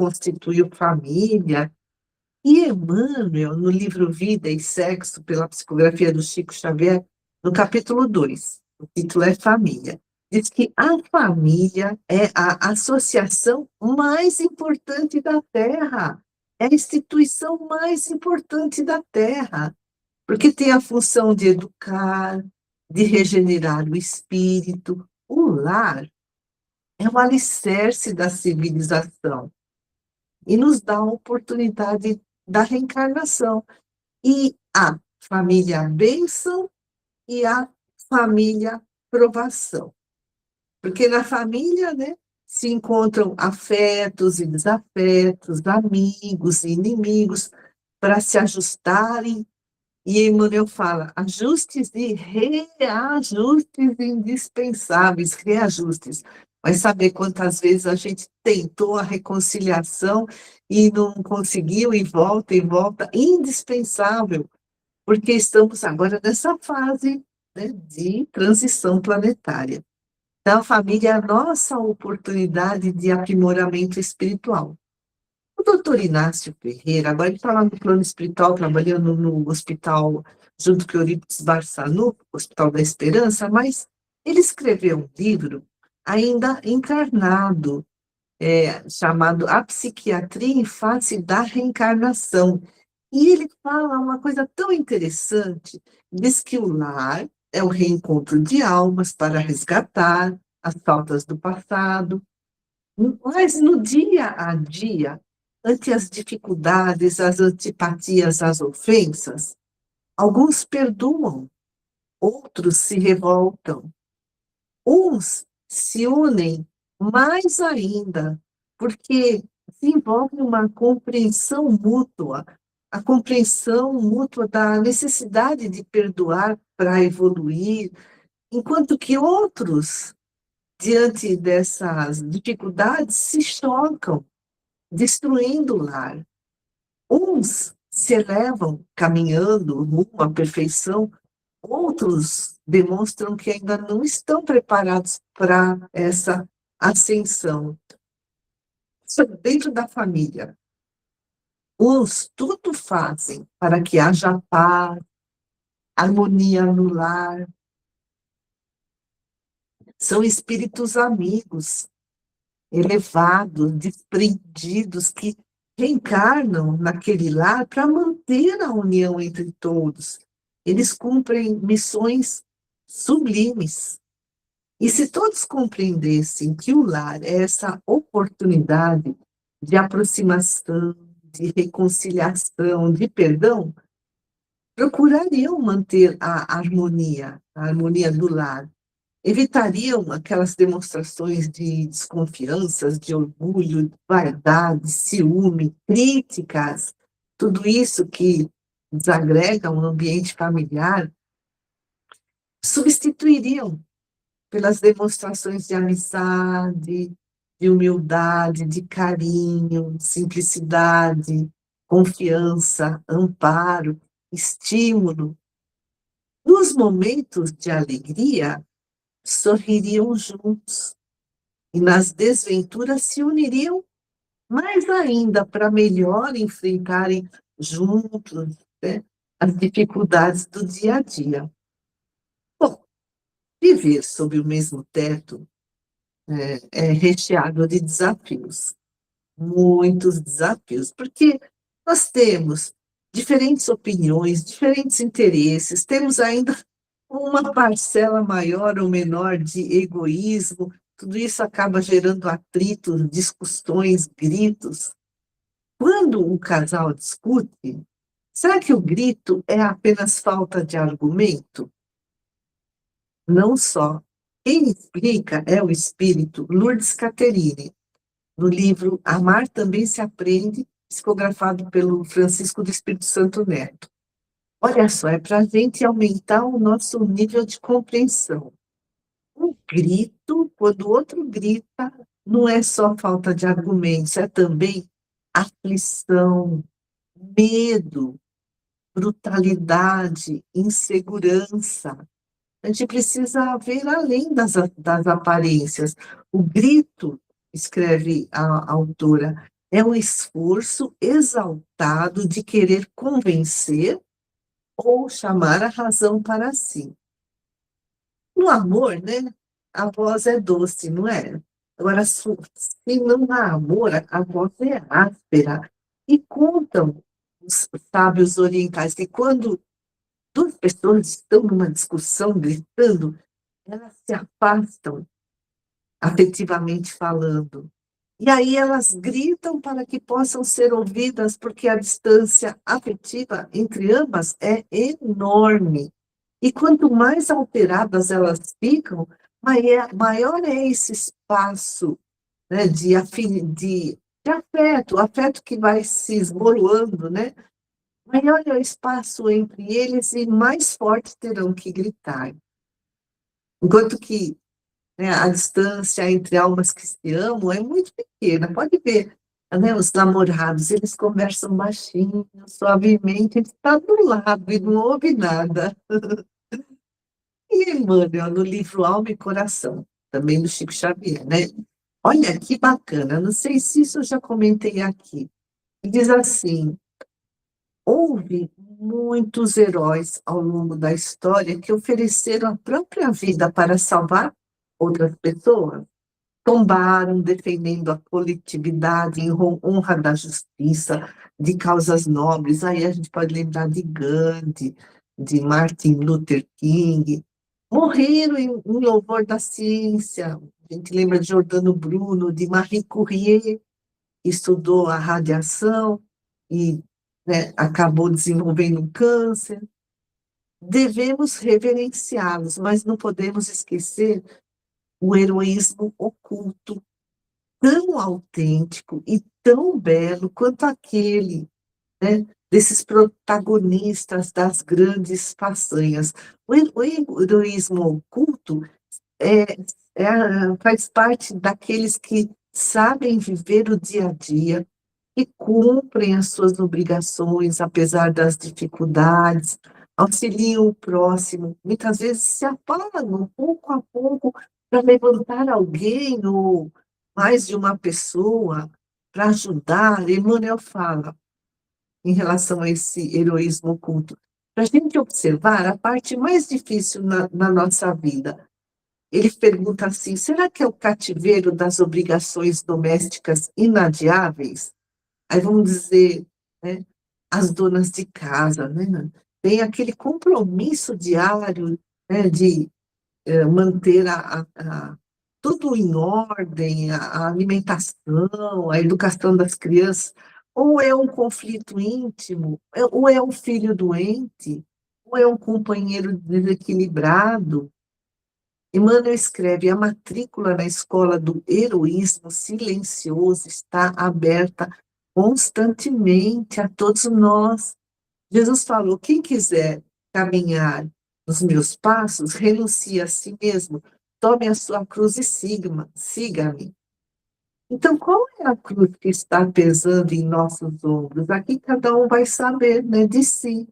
constituiu família. E Emmanuel, no livro Vida e Sexo, pela psicografia do Chico Xavier, no capítulo 2, o título é Família, diz que a família é a associação mais importante da Terra, é a instituição mais importante da Terra, porque tem a função de educar, de regenerar o espírito. O lar é o alicerce da civilização e nos dá a oportunidade da reencarnação. E a família bênção e a família provação. Porque na família, né, se encontram afetos e desafetos, amigos e inimigos, para se ajustarem. E Emmanuel fala, ajustes e reajustes indispensáveis, reajustes. Vai saber quantas vezes a gente tentou a reconciliação e não conseguiu, e volta, indispensável, porque estamos agora nessa fase, né, de transição planetária. Então, a família é a nossa oportunidade de aprimoramento espiritual. O doutor Inácio Ferreira, agora ele está lá no plano espiritual, trabalhando no hospital, junto com Eurípides Barçanuco, Hospital da Esperança, mas ele escreveu um livro ainda encarnado, chamado A Psiquiatria em Face da Reencarnação. E ele fala uma coisa tão interessante, diz que o lar é o reencontro de almas para resgatar as faltas do passado, mas no dia a dia, ante as dificuldades, as antipatias, as ofensas, alguns perdoam, outros se revoltam, uns se unem mais ainda, porque desenvolve uma compreensão mútua, a compreensão mútua da necessidade de perdoar para evoluir, enquanto que outros, diante dessas dificuldades, se chocam, destruindo o lar. Uns se elevam caminhando rumo à perfeição, outros demonstram que ainda não estão preparados para essa ascensão. Dentro da família, uns tudo fazem para que haja paz, harmonia no lar. São espíritos amigos, elevados, desprendidos, que reencarnam naquele lar para manter a união entre todos. Eles cumprem missões sublimes. E se todos compreendessem que o lar é essa oportunidade de aproximação, de reconciliação, de perdão, procurariam manter a harmonia do lar, evitariam aquelas demonstrações de desconfianças, de orgulho, vaidade, ciúme, críticas, tudo isso que desagrega o ambiente familiar, substituiriam pelas demonstrações de amizade, de humildade, de carinho, simplicidade, confiança, amparo, estímulo. Nos momentos de alegria, sorririam juntos, e nas desventuras se uniriam mais ainda para melhor enfrentarem juntos, né, as dificuldades do dia a dia. Bom, viver sob o mesmo teto é recheado de desafios, muitos desafios, porque nós temos diferentes opiniões, diferentes interesses, temos ainda uma parcela maior ou menor de egoísmo, tudo isso acaba gerando atritos, discussões, gritos. Quando um casal discute, será que o grito é apenas falta de argumento? Não só. Quem explica é o espírito Lourdes Catherine, no livro Amar Também Se Aprende, psicografado pelo Francisco do Espírito Santo Neto. Olha só, é para a gente aumentar o nosso nível de compreensão. Um grito, quando o outro grita, não é só falta de argumentos, é também aflição, medo, brutalidade, insegurança. A gente precisa ver além das aparências. O grito, escreve a autora, É um esforço exaltado de querer convencer ou chamar a razão para si. No amor, né, a voz é doce, não é? Agora, se não há amor, a voz é áspera. E contam os sábios orientais que quando duas pessoas estão numa discussão gritando, elas se afastam, afetivamente falando. E aí elas gritam para que possam ser ouvidas, porque a distância afetiva entre ambas é enorme. E quanto mais alteradas elas ficam, maior é esse espaço, né, de afeto, afeto que vai se esboroando, né? Maior é o espaço entre eles e mais forte terão que gritar. Enquanto que, né, a distância entre almas que se amam é muito pequena. Pode ver, né, os namorados, eles conversam baixinho, suavemente, ele está do lado e não ouve nada. E Emmanuel, no livro Alma e Coração, também do Chico Xavier, né? Olha que bacana, não sei se isso eu já comentei aqui. Diz assim: houve muitos heróis ao longo da história que ofereceram a própria vida para salvar outras pessoas. Tombaram defendendo a coletividade em honra da justiça, de causas nobres. Aí a gente pode lembrar de Gandhi, de Martin Luther King. Morreram em louvor da ciência. A gente lembra de Giordano Bruno, de Marie Curie, que estudou a radiação e, né, acabou desenvolvendo um câncer. Devemos reverenciá-los, mas não podemos esquecer o heroísmo oculto, tão autêntico e tão belo quanto aquele, né, desses protagonistas das grandes façanhas. O heroísmo oculto é, faz parte daqueles que sabem viver o dia a dia, que cumprem as suas obrigações, apesar das dificuldades, auxiliam o próximo, muitas vezes se apagam pouco a pouco para levantar alguém ou mais de uma pessoa para ajudar. Emmanuel fala em relação a esse heroísmo oculto, para a gente observar a parte mais difícil na nossa vida. Ele pergunta assim: será que é o cativeiro das obrigações domésticas inadiáveis? Aí vamos dizer, né, as donas de casa, né, tem aquele compromisso diário, né, de manter tudo em ordem, a alimentação, a educação das crianças, ou é um conflito íntimo, ou é um filho doente, ou é um companheiro desequilibrado. Emmanuel escreve: a matrícula na escola do heroísmo silencioso está aberta constantemente a todos nós. Jesus falou: quem quiser caminhar nos meus passos, renuncie a si mesmo, tome a sua cruz e siga-me. Então, qual é a cruz que está pesando em nossos ombros? Aqui cada um vai saber, né, de si.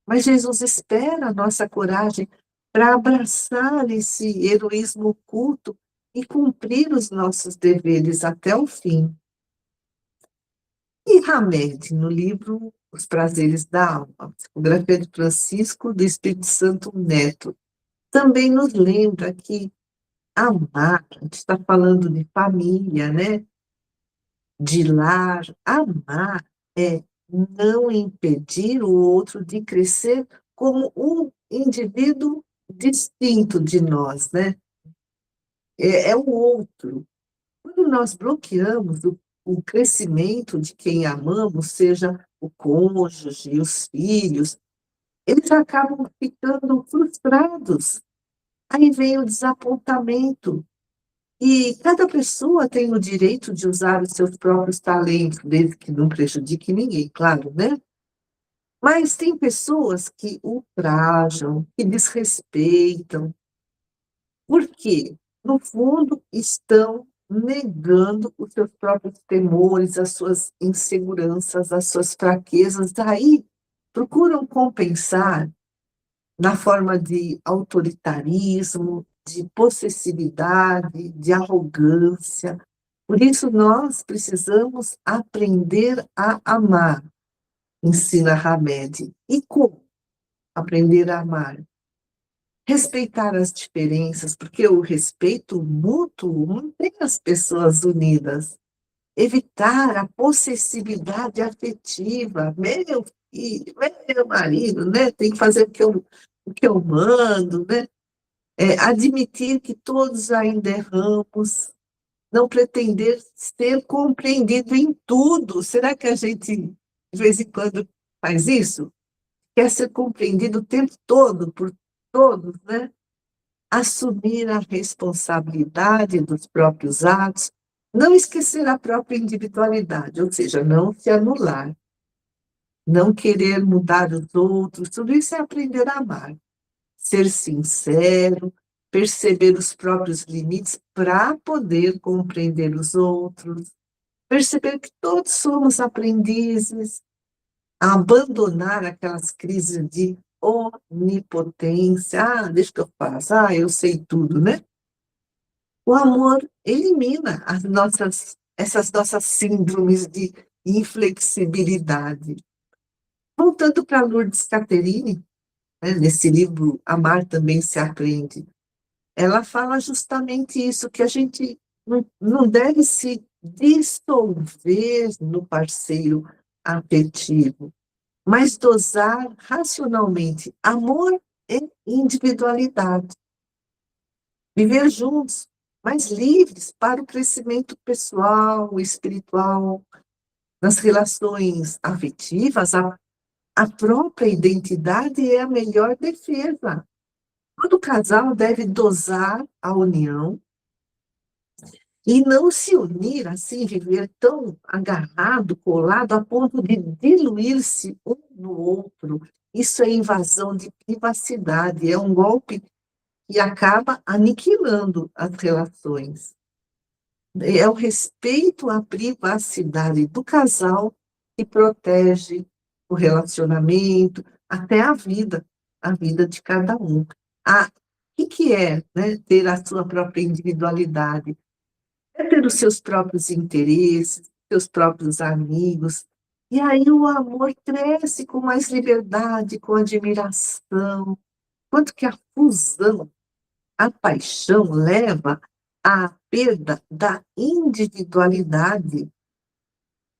Mas Jesus espera a nossa coragem para abraçar esse heroísmo oculto e cumprir os nossos deveres até o fim. E Hamed, no livro Os Prazeres da Alma, psicografia de Francisco do Espírito Santo Neto, também nos lembra que amar, a gente está falando de família, né? De lar, amar é não impedir o outro de crescer como um indivíduo distinto de nós, né? É o outro. Quando nós bloqueamos o crescimento de quem amamos, seja o cônjuge, os filhos, eles acabam ficando frustrados. Aí vem o desapontamento. E cada pessoa tem o direito de usar os seus próprios talentos, desde que não prejudique ninguém, claro, né? Mas tem pessoas que ultrajam, que desrespeitam, porque, no fundo, estão negando os seus próprios temores, as suas inseguranças, as suas fraquezas. Daí, procuram compensar na forma de autoritarismo, de possessividade, de arrogância, Por isso, nós precisamos aprender a amar, ensina Hamed. E como aprender a amar? Respeitar as diferenças, porque o respeito mútuo mantém as pessoas unidas. Evitar a possessividade afetiva. Meu filho, meu marido, né? Tem que fazer o que eu mando, né? Admitir que todos ainda erramos, não pretender ser compreendido em tudo. Será que a gente, de vez em quando, faz isso? Quer ser compreendido o tempo todo, por todos, né? Assumir a responsabilidade dos próprios atos, não esquecer a própria individualidade, ou seja, não se anular, não querer mudar os outros, tudo isso é aprender a amar. Ser sincero, perceber os próprios limites para poder compreender os outros, perceber que todos somos aprendizes, abandonar aquelas crises de onipotência, deixa que eu faço, eu sei tudo, né? O amor elimina essas nossas síndromes de inflexibilidade. Voltando para Lourdes Catherine, né, nesse livro Amar Também Se Aprende, ela fala justamente isso, que a gente não deve se dissolver no parceiro afetivo, mas dosar racionalmente amor e individualidade. Viver juntos, mas livres para o crescimento pessoal, espiritual, nas relações afetivas, a própria identidade é a melhor defesa. Todo casal deve dosar a união e não se unir assim, viver tão agarrado, colado, a ponto de diluir-se um no outro. Isso é invasão de privacidade, é um golpe que acaba aniquilando as relações. É o respeito à privacidade do casal que protege o relacionamento, até a vida de cada um. O que é, né, ter a sua própria individualidade? É ter os seus próprios interesses, seus próprios amigos. E aí o amor cresce com mais liberdade, com admiração. Quanto que a fusão, a paixão leva à perda da individualidade.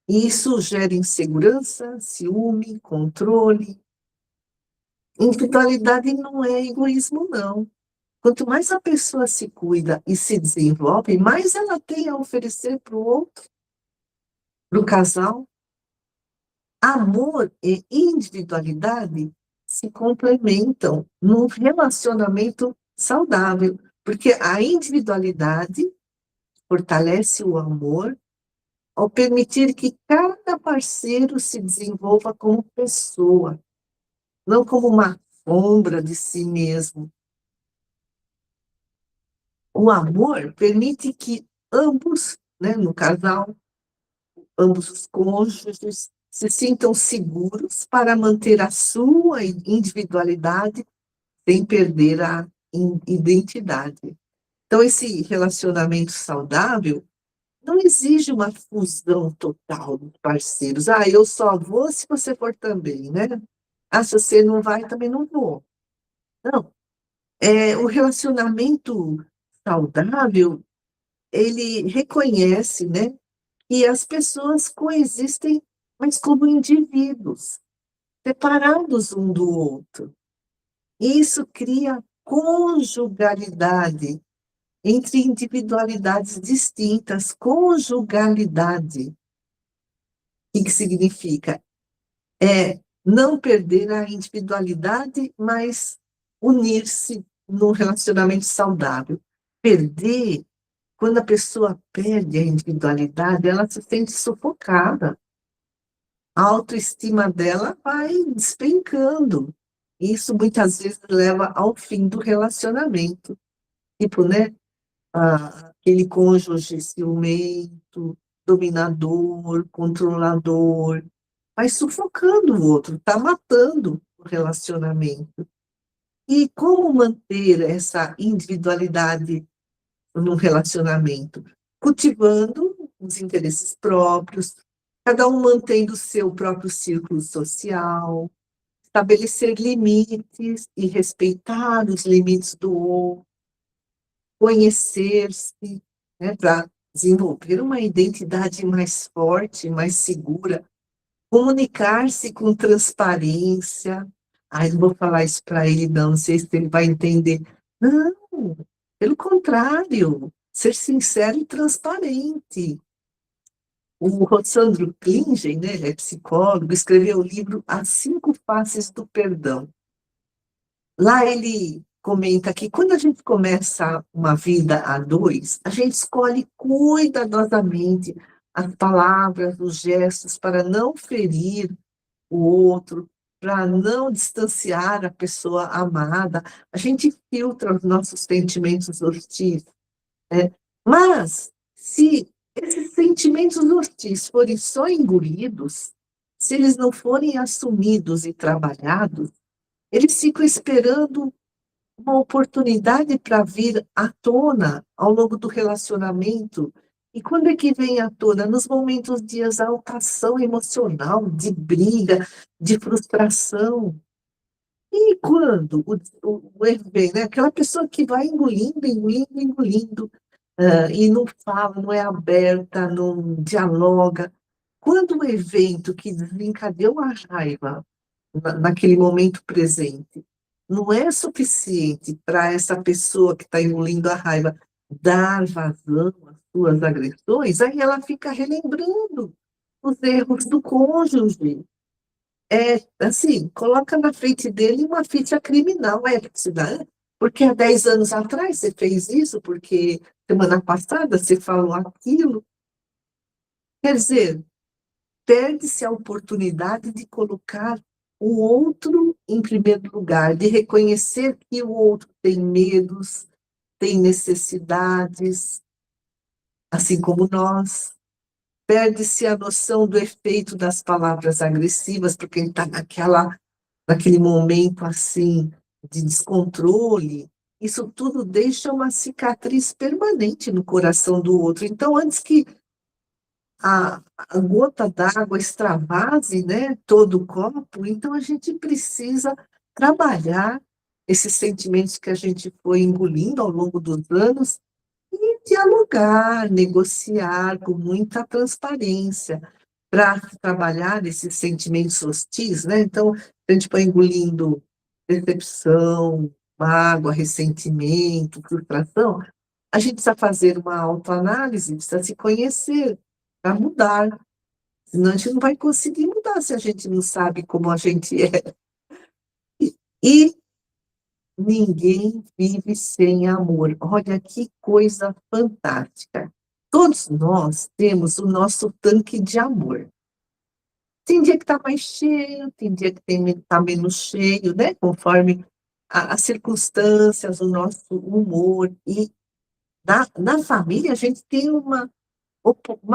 E isso gera insegurança, ciúme, controle. Individualidade não é egoísmo, não. Quanto mais a pessoa se cuida e se desenvolve, mais ela tem a oferecer para o outro, para o casal. Amor e individualidade se complementam num relacionamento saudável, porque a individualidade fortalece o amor ao permitir que cada parceiro se desenvolva como pessoa, não como uma sombra de si mesmo. O amor permite que ambos, né, no casal, ambos os cônjuges, se sintam seguros para manter a sua individualidade sem perder a identidade. Então, esse relacionamento saudável não exige uma fusão total dos parceiros. Eu só vou se você for também, né? Se você não vai, também não vou. Não. O relacionamento saudável, ele reconhece, né, que as pessoas coexistem, mas como indivíduos, separados um do outro. E isso cria conjugalidade entre individualidades distintas. Conjugalidade. O que significa? Não perder a individualidade, mas unir-se num relacionamento saudável. Perder, quando a pessoa perde a individualidade, ela se sente sufocada. A autoestima dela vai despencando. Isso muitas vezes leva ao fim do relacionamento. Tipo, né? Aquele cônjuge ciumento, dominador, controlador, vai sufocando o outro, está matando o relacionamento. E como manter essa individualidade no relacionamento? Cultivando os interesses próprios, cada um mantendo o seu próprio círculo social, estabelecer limites e respeitar os limites do outro, conhecer-se, né, para desenvolver uma identidade mais forte, mais segura, comunicar-se com transparência. Ai, não vou falar isso para ele, não sei se ele vai entender. Não, pelo contrário, ser sincero e transparente. O Rossandro Klingen, né, ele é psicólogo, escreveu o livro As Cinco Faces do Perdão. Lá ele comenta que quando a gente começa uma vida a dois, a gente escolhe cuidadosamente as palavras, os gestos para não ferir o outro, para não distanciar a pessoa amada. A gente filtra os nossos sentimentos hostis, né? Mas, se esses sentimentos hostis forem só engolidos, se eles não forem assumidos e trabalhados, eles ficam esperando uma oportunidade para vir à tona ao longo do relacionamento. E quando é que vem à tona? Nos momentos de exaltação emocional, de briga, de frustração. E quando o erro vem, né? Aquela pessoa que vai engolindo, engolindo, engolindo, e não fala, não é aberta, não dialoga. Quando o evento que desencadeou a raiva naquele momento presente não é suficiente para essa pessoa que está engolindo a raiva dar vazão às suas agressões, aí ela fica relembrando os erros do cônjuge. É, assim, coloca na frente dele uma ficha criminal, né? Porque há 10 anos atrás você fez isso, porque semana passada você falou aquilo. Quer dizer, perde-se a oportunidade de colocar o outro em primeiro lugar, de reconhecer que o outro tem medos, tem necessidades, assim como nós. Perde-se a noção do efeito das palavras agressivas, porque ele está naquele momento assim de descontrole. Isso tudo deixa uma cicatriz permanente no coração do outro. Então, antes que a gota d'água extravase, né, todo o copo, então a gente precisa trabalhar esses sentimentos que a gente foi engolindo ao longo dos anos e dialogar, negociar com muita transparência para trabalhar esses sentimentos hostis, né? Então, a gente vai engolindo decepção, mágoa, ressentimento, frustração, a gente precisa fazer uma autoanálise, precisa se conhecer para mudar. Senão a gente não vai conseguir mudar se a gente não sabe como a gente é. E ninguém vive sem amor. Olha que coisa fantástica. Todos nós temos o nosso tanque de amor. Tem dia que está mais cheio, tem dia que está menos cheio, né? Conforme as circunstâncias, o nosso humor. E na família a gente tem uma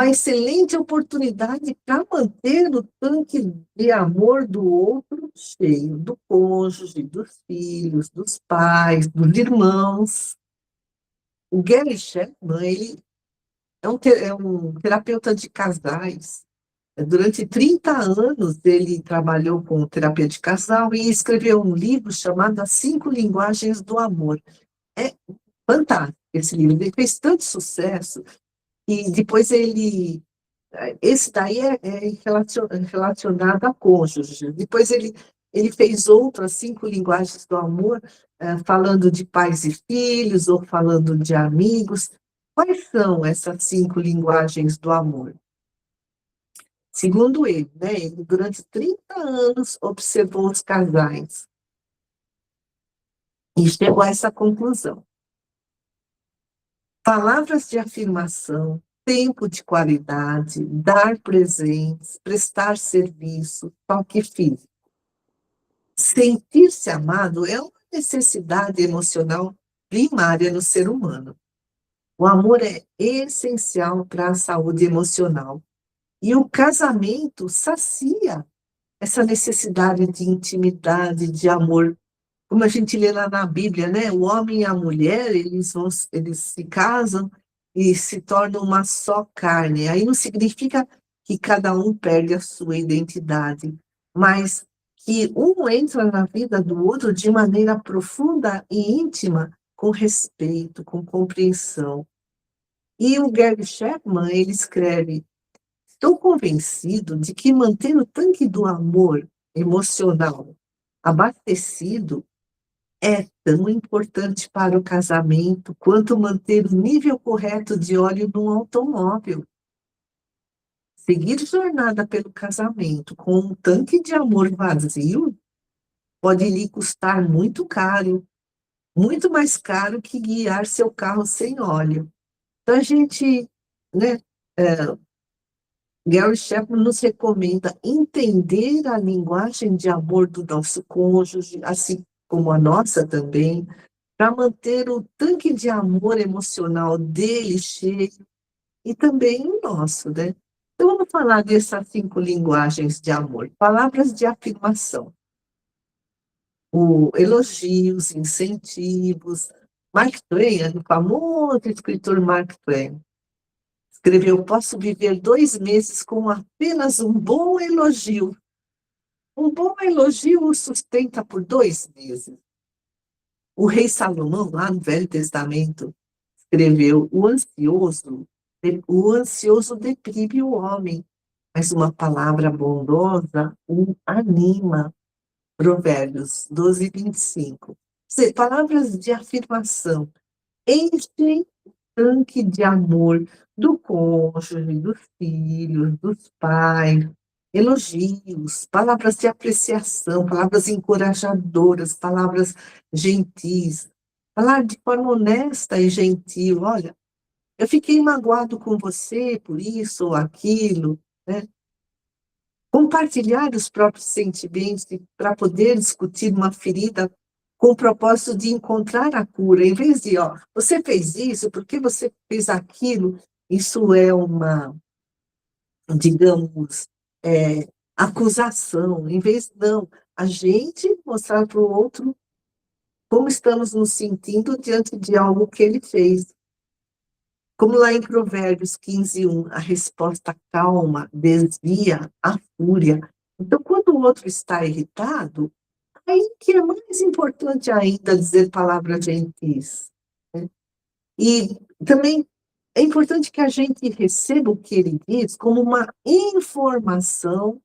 excelente oportunidade para manter o tanque de amor do outro cheio, do cônjuge, dos filhos, dos pais, dos irmãos. O Gary Chapman, ele é um terapeuta de casais. Durante 30 anos, ele trabalhou com terapia de casal e escreveu um livro chamado As Cinco Linguagens do Amor. É fantástico esse livro, ele fez tanto sucesso. E depois esse daí é relacionado a cônjuge. Depois ele fez outras cinco linguagens do amor, falando de pais e filhos, ou falando de amigos. Quais são essas cinco linguagens do amor? Segundo ele, né, ele durante 30 anos observou os casais e chegou a essa conclusão. Palavras de afirmação, tempo de qualidade, dar presentes, prestar serviço, toque físico. Sentir-se amado é uma necessidade emocional primária no ser humano. O amor é essencial para a saúde emocional. E o casamento sacia essa necessidade de intimidade, de amor. Como a gente lê lá na Bíblia, né? O homem e a mulher, eles se casam e se tornam uma só carne. Aí não significa que cada um perde a sua identidade, mas que um entra na vida do outro de maneira profunda e íntima, com respeito, com compreensão. E o Gary Chapman, ele escreve: estou convencido de que manter o tanque do amor emocional abastecido é tão importante para o casamento quanto manter o nível correto de óleo num automóvel. Seguir jornada pelo casamento com um tanque de amor vazio pode lhe custar muito caro, muito mais caro que guiar seu carro sem óleo. Então, a gente, né, Gary Chapman nos recomenda entender a linguagem de amor do nosso cônjuge, assim como a nossa também, para manter o tanque de amor emocional dele cheio e também o nosso, né? Então, vamos falar dessas 5 linguagens de amor. Palavras de afirmação, elogios, incentivos. Mark Twain, o famoso escritor Mark Twain, escreveu: posso viver 2 meses com apenas um bom elogio. Um bom elogio o sustenta por 2 meses. O rei Salomão, lá no Velho Testamento, escreveu: o ansioso deprime o homem, mas uma palavra bondosa o anima. Provérbios 12:25. Palavras de afirmação enchem o tanque de amor do cônjuge, dos filhos, dos pais. Elogios, palavras de apreciação, palavras encorajadoras, palavras gentis. Falar de forma honesta e gentil: olha, eu fiquei magoado com você por isso ou aquilo, né? Compartilhar os próprios sentimentos para poder discutir uma ferida com o propósito de encontrar a cura, em vez de, ó, você fez isso, por que você fez aquilo? Isso é uma, digamos, acusação. Em vez, não, a gente mostrar para o outro como estamos nos sentindo diante de algo que ele fez. Como lá em Provérbios 15:1, a resposta calma desvia a fúria. Então, quando o outro está irritado, aí que é mais importante ainda dizer palavras gentis, né. E também é importante que a gente receba o que ele diz como uma informação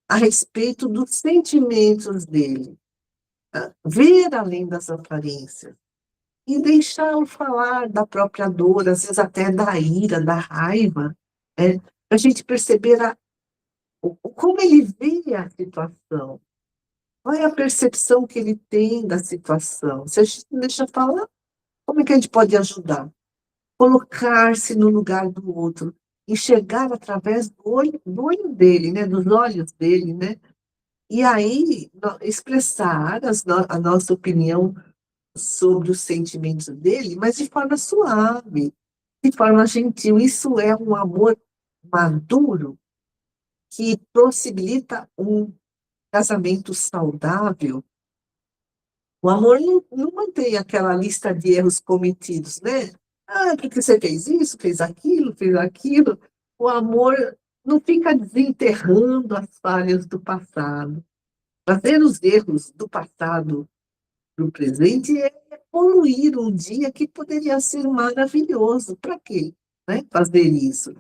a respeito dos sentimentos dele, ver além das aparências. E deixá-lo falar da própria dor, às vezes até da ira, da raiva, para a gente perceber como ele vê a situação, qual é a percepção que ele tem da situação. Se a gente não deixa falar, como é que a gente pode ajudar? Colocar-se no lugar do outro, enxergar através do olho dele, né, dos olhos dele, né? E aí expressar a nossa opinião sobre os sentimentos dele, mas de forma suave, de forma gentil. Isso é um amor maduro que possibilita um casamento saudável. O amor não mantém aquela lista de erros cometidos, né? Ah, porque você fez isso, fez aquilo, fez aquilo. O amor não fica desenterrando as falhas do passado. Trazer os erros do passado para o presente é poluir um dia que poderia ser maravilhoso. Para quê, né, fazer isso?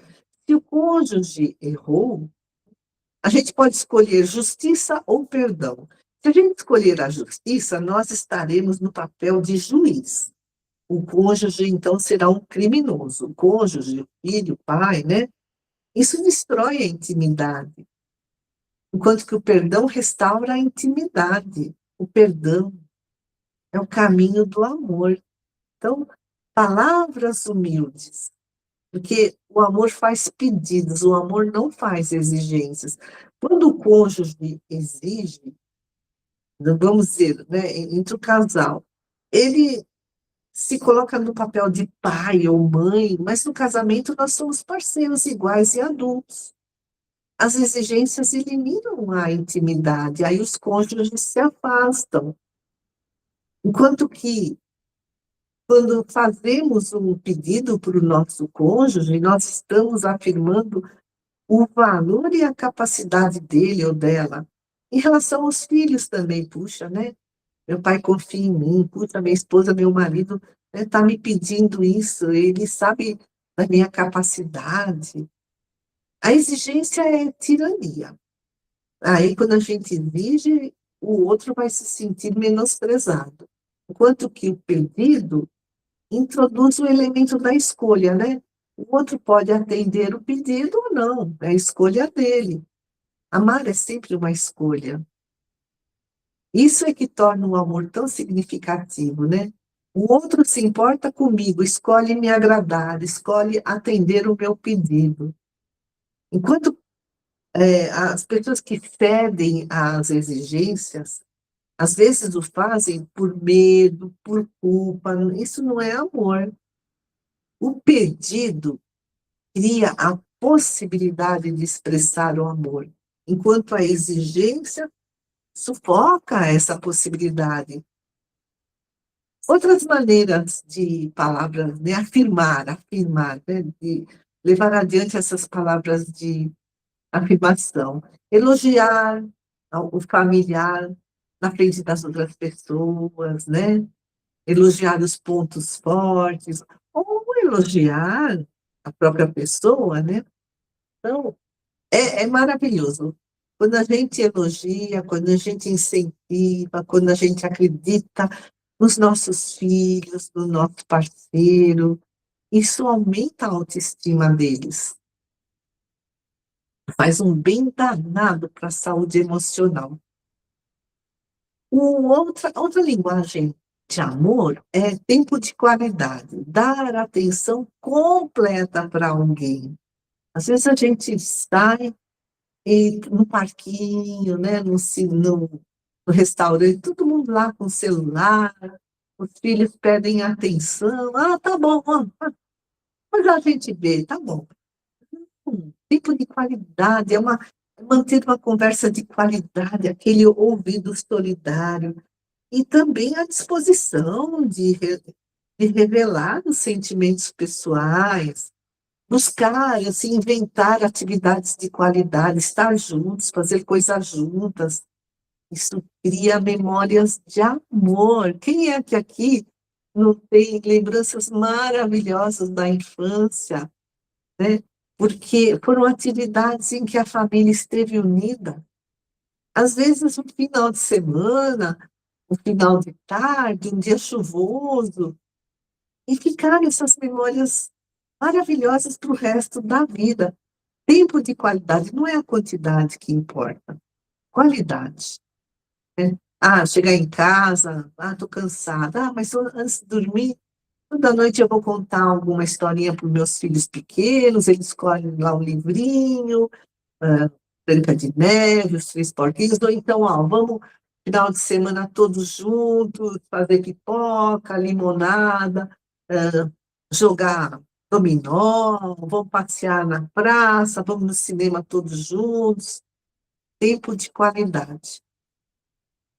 Se o cônjuge errou, a gente pode escolher justiça ou perdão. Se a gente escolher a justiça, nós estaremos no papel de juiz. O cônjuge, então, será um criminoso. O cônjuge, o filho, o pai, né? Isso destrói a intimidade. Enquanto que o perdão restaura a intimidade. O perdão é o caminho do amor. Então, palavras humildes, porque o amor faz pedidos, o amor não faz exigências. Quando o cônjuge exige, vamos dizer, né, entre o casal, ele se coloca no papel de pai ou mãe, mas no casamento nós somos parceiros iguais e adultos. As exigências eliminam a intimidade, aí os cônjuges se afastam. Enquanto que Quando fazemos um pedido para o nosso cônjuge, nós estamos afirmando o valor e a capacidade dele ou dela. Em relação aos filhos também, puxa, né? Meu pai confia em mim, puxa, minha esposa, meu marido está me pedindo isso, ele sabe da minha capacidade. A exigência é tirania. Aí, quando a gente exige, o outro vai se sentir menosprezado. Enquanto que o pedido introduz o elemento da escolha, né? O outro pode atender o pedido ou não, é a escolha dele. Amar é sempre uma escolha. Isso é que torna o amor tão significativo, né? O outro se importa comigo, escolhe me agradar, escolhe atender o meu pedido. Enquanto as pessoas que cedem às exigências, às vezes o fazem por medo, por culpa, isso não é amor. O pedido cria a possibilidade de expressar o amor, enquanto a exigência sufoca essa possibilidade. Outras maneiras de palavras, né? Afirmar, né? De levar adiante essas palavras de afirmação. Elogiar o familiar na frente das outras pessoas, né? Elogiar os pontos fortes, ou elogiar a própria pessoa, né? Então, é maravilhoso. Quando a gente elogia, quando a gente incentiva, quando a gente acredita nos nossos filhos, no nosso parceiro, isso aumenta a autoestima deles. Faz um bem danado para a saúde emocional. Outra linguagem de amor é tempo de qualidade, dar atenção completa para alguém. Às vezes a gente sai no parquinho, né, no restaurante, todo mundo lá com o celular, os filhos pedem atenção. Ah, tá bom, mas a gente vê, tá bom. Tempo de qualidade, é manter uma conversa de qualidade, aquele ouvido solidário, e também a disposição de revelar os sentimentos pessoais, buscar, assim, inventar atividades de qualidade, estar juntos, fazer coisas juntas. Isso cria memórias de amor. Quem é que aqui não tem lembranças maravilhosas da infância, né? Porque foram atividades em que a família esteve unida. Às vezes, um final de semana, um final de tarde, um dia chuvoso, e ficaram essas memórias maravilhosas para o resto da vida. Tempo de qualidade, não é a quantidade que importa, qualidade. Né? Ah, chegar em casa, estou cansada, mas antes de dormir, toda noite eu vou contar alguma historinha para os meus filhos pequenos, eles escolhem lá um livrinho, ah, Branca de Neve, Os Três Porquinhos, ou então, vamos final de semana todos juntos, fazer pipoca, limonada, jogar dominó, vamos passear na praça, vamos no cinema todos juntos, tempo de qualidade,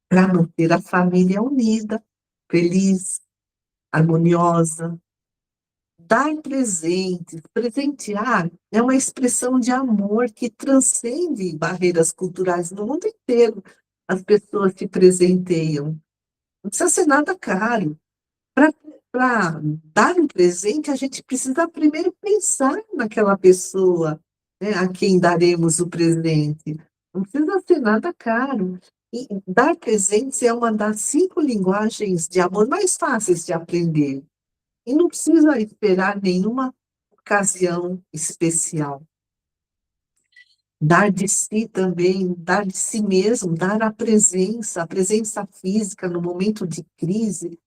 para manter a família unida, feliz, harmoniosa. Dar presentes, presentear é uma expressão de amor que transcende barreiras culturais no mundo inteiro. As pessoas se presenteiam. Não precisa ser nada caro. Para dar um presente, a gente precisa primeiro pensar naquela pessoa, né, a quem daremos o presente. Não precisa ser nada caro. E dar presentes é uma das 5 linguagens de amor mais fáceis de aprender. E não precisa esperar nenhuma ocasião especial. Dar de si também, dar de si mesmo, dar a presença física no momento de crise,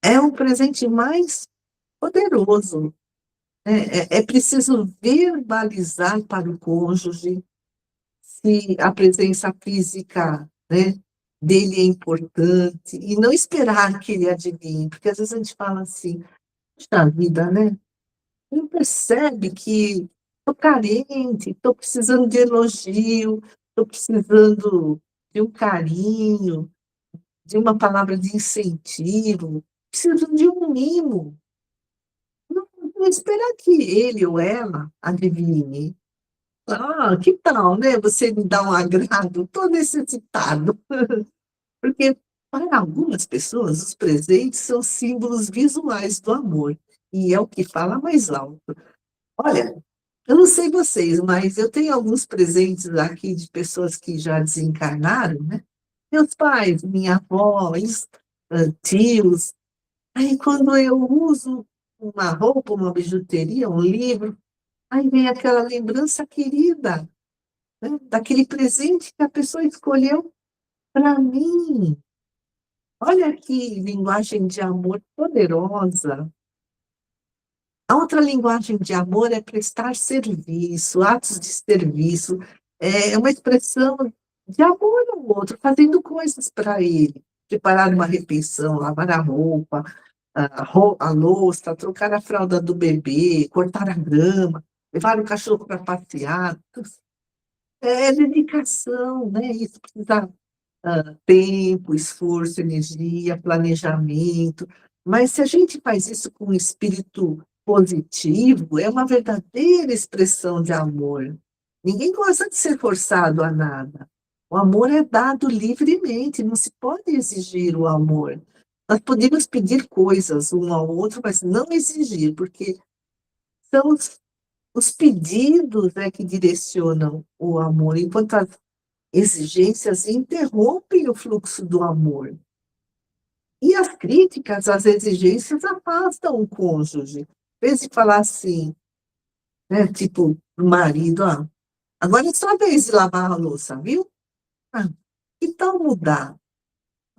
é o presente mais poderoso. Né? É preciso verbalizar para o cônjuge se a presença física, né, dele é importante, e não esperar que ele adivinhe, porque às vezes a gente fala assim, puxa vida, né? Não percebe que estou carente, estou precisando de elogio, estou precisando de um carinho, de uma palavra de incentivo. precisam de um mimo. Não esperar que ele ou ela adivinhe. Ah, que tal, né? Você me dá um agrado, estou necessitado. Porque para algumas pessoas, os presentes são símbolos visuais do amor, e é o que fala mais alto. Olha, eu não sei vocês, mas eu tenho alguns presentes aqui de pessoas que já desencarnaram, né? Meus pais, minha avó, tios. Aí, quando eu uso uma roupa, uma bijuteria, um livro, aí vem aquela lembrança querida, né? Daquele presente que a pessoa escolheu para mim. Olha que linguagem de amor poderosa. A outra linguagem de amor é prestar serviço, atos de serviço. É uma expressão de amor ao outro, fazendo coisas para ele. Preparar uma refeição, lavar a roupa, a louça, trocar a fralda do bebê, cortar a grama, levar o cachorro para passear. É dedicação, né? Isso precisa tempo, esforço, energia, planejamento. Mas se a gente faz isso com um espírito positivo, é uma verdadeira expressão de amor. Ninguém gosta de ser forçado a nada. O amor é dado livremente, não se pode exigir o amor. Nós podemos pedir coisas um ao outro, mas não exigir, porque são os pedidos, né, que direcionam o amor, enquanto as exigências interrompem o fluxo do amor. E as críticas, as exigências afastam o cônjuge. Em vez de falar assim, né, tipo, o marido, agora é sua vez de lavar a louça, viu? Ah, que tal mudar?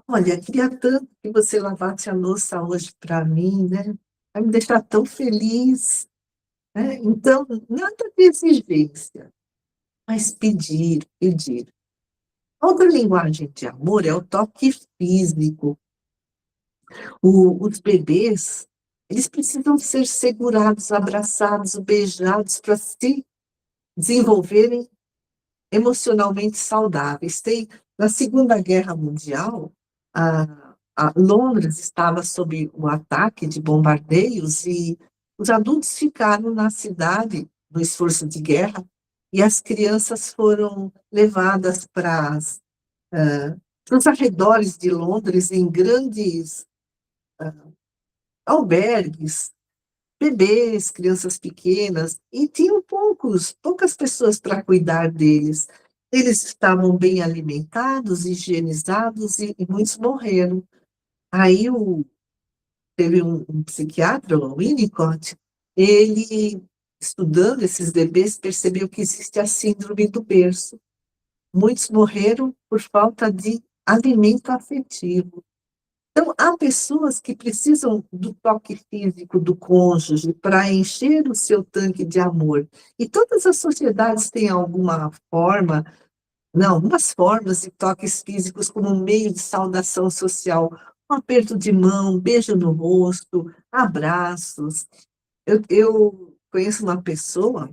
Olha, queria tanto que você lavasse a louça hoje para mim, né? Vai me deixar tão feliz, né? Então, nada de exigência, mas pedir, pedir. Outra linguagem de amor é o toque físico. Os bebês, eles precisam ser segurados, abraçados, beijados para se desenvolverem emocionalmente saudáveis. Na Segunda Guerra Mundial, a Londres estava sob o ataque de bombardeios e os adultos ficaram na cidade no esforço de guerra e as crianças foram levadas para os arredores de Londres em grandes albergues, bebês, crianças pequenas, e tinham poucas pessoas para cuidar deles. Eles estavam bem alimentados, higienizados, e muitos morreram. Aí teve um psiquiatra, o Winnicott, ele, estudando esses bebês, percebeu que existe a síndrome do berço. Muitos morreram por falta de alimento afetivo. Então, há pessoas que precisam do toque físico do cônjuge para encher o seu tanque de amor. E todas as sociedades têm alguma forma, não, algumas formas de toques físicos como um meio de saudação social. Um aperto de mão, um beijo no rosto, abraços. Eu conheço uma pessoa,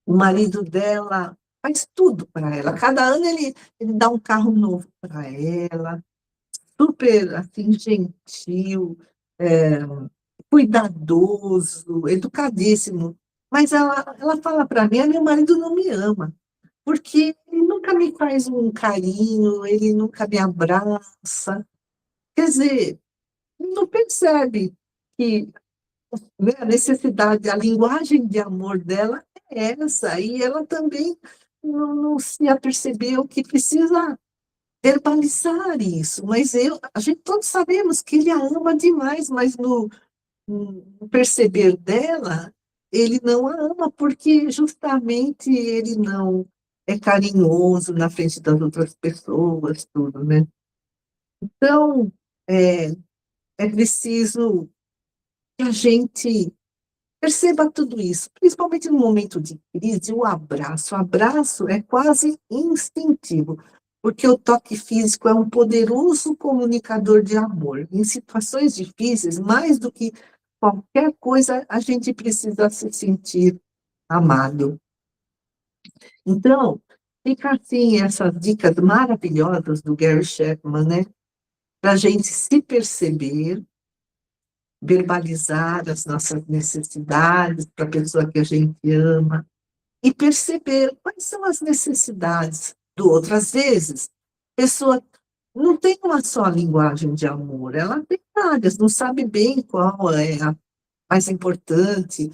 o marido dela faz tudo para ela. Cada ano ele dá um carro novo para ela, super, assim, gentil, cuidadoso, educadíssimo. Mas ela fala para mim: meu marido não me ama, porque ele nunca me faz um carinho, ele nunca me abraça. Quer dizer, não percebe que, né, a necessidade, a linguagem de amor dela é essa, e ela também não se apercebeu que precisa verbalizar isso, mas a gente todos sabemos que ele a ama demais, mas no perceber dela, ele não a ama porque justamente ele não é carinhoso na frente das outras pessoas, tudo, né? Então, é, é preciso que a gente perceba tudo isso, principalmente no momento de crise, o abraço. O abraço é quase instintivo, porque o toque físico é um poderoso comunicador de amor. Em situações difíceis, mais do que qualquer coisa, a gente precisa se sentir amado. Então, fica assim essas dicas maravilhosas do Gary Chapman, né? para a gente se perceber, verbalizar as nossas necessidades para a pessoa que a gente ama e perceber quais são as necessidades do outro. Às vezes, a pessoa não tem uma só linguagem de amor, ela tem várias, não sabe bem qual é a mais importante.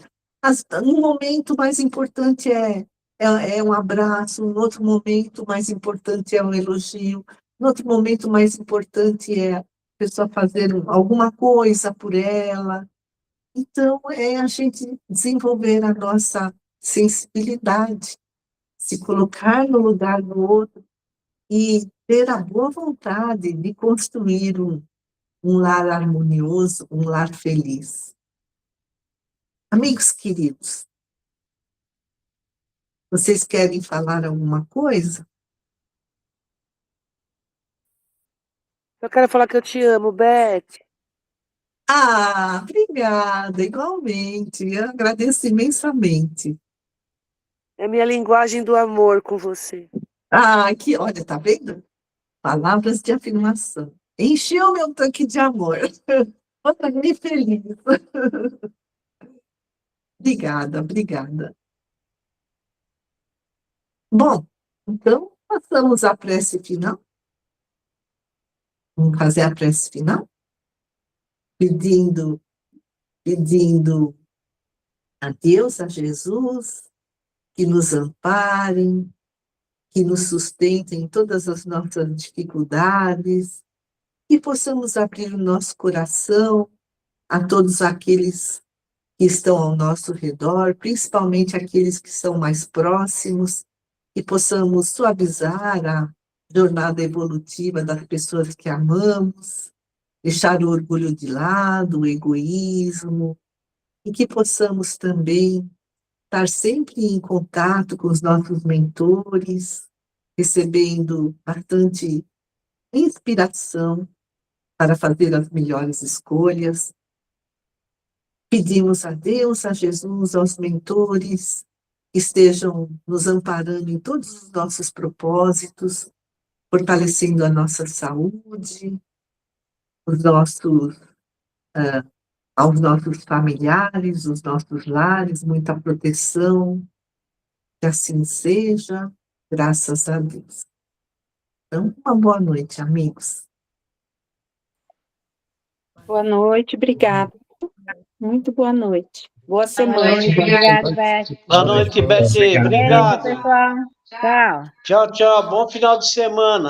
No momento mais importante é um abraço, no outro momento mais importante é um elogio, no outro momento mais importante é a pessoa fazer alguma coisa por ela. Então, é a gente desenvolver a nossa sensibilidade, se colocar no lugar do outro e ter a boa vontade de construir um lar harmonioso, um lar feliz. Amigos queridos, vocês querem falar alguma coisa? Eu quero falar que eu te amo, Beth. Ah, obrigada, igualmente. Eu agradeço imensamente. É minha linguagem do amor com você. Ah, olha, tá vendo? Palavras de afirmação. Encheu meu tanque de amor. Estou bem feliz. Obrigada, obrigada. Bom, então, passamos à prece final. Vamos fazer a prece final? Pedindo, pedindo a Deus, a Jesus, que nos amparem, que nos sustentem em todas as nossas dificuldades, e possamos abrir o nosso coração a todos aqueles que estão ao nosso redor, principalmente aqueles que são mais próximos, e possamos suavizar a jornada evolutiva das pessoas que amamos, deixar o orgulho de lado, o egoísmo, e que possamos também estar sempre em contato com os nossos mentores, recebendo bastante inspiração para fazer as melhores escolhas. Pedimos a Deus, a Jesus, aos mentores, que estejam nos amparando em todos os nossos propósitos, fortalecendo a nossa saúde, os nossos, aos nossos familiares, os nossos lares, muita proteção, que assim seja, graças a Deus. Então, uma boa noite, amigos. Boa noite, obrigada. Muito boa noite. Boa semana. Obrigada, Beth. Boa noite, Beth. Beijo, Obrigado. pessoal. Tchau. Tchau, tchau. Bom final de semana.